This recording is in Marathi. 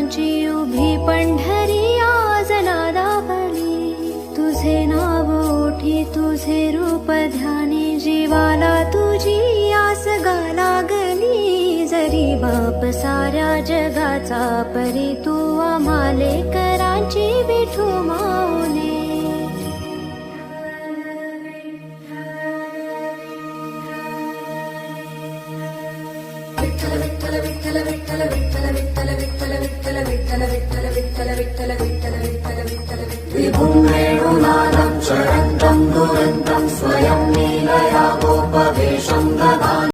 विठ्ठलांची उभी पंढरी आज नादावली. तुझे नाव ओठी तुझे रूप ध्यानी, जीवाला तुझी आस गा लागली. जरी बाप साऱ्या जगाचा परी, तू आम्हाले करांची विठू माऊली. विठ्ठल विठ्ठल विठ्ठल विठ्ठल विठ्ठल विठ्ठल विठ्ठल विठ्ठल विठ्ठल विठ्ठल विठ्ठल विठ्ठल विठ्ठल विठ्ठल विठ्ठल विभुं वेणुनादं चरन्तं दुरन्तं स्वयं लीलया गोपवेशं ददाति.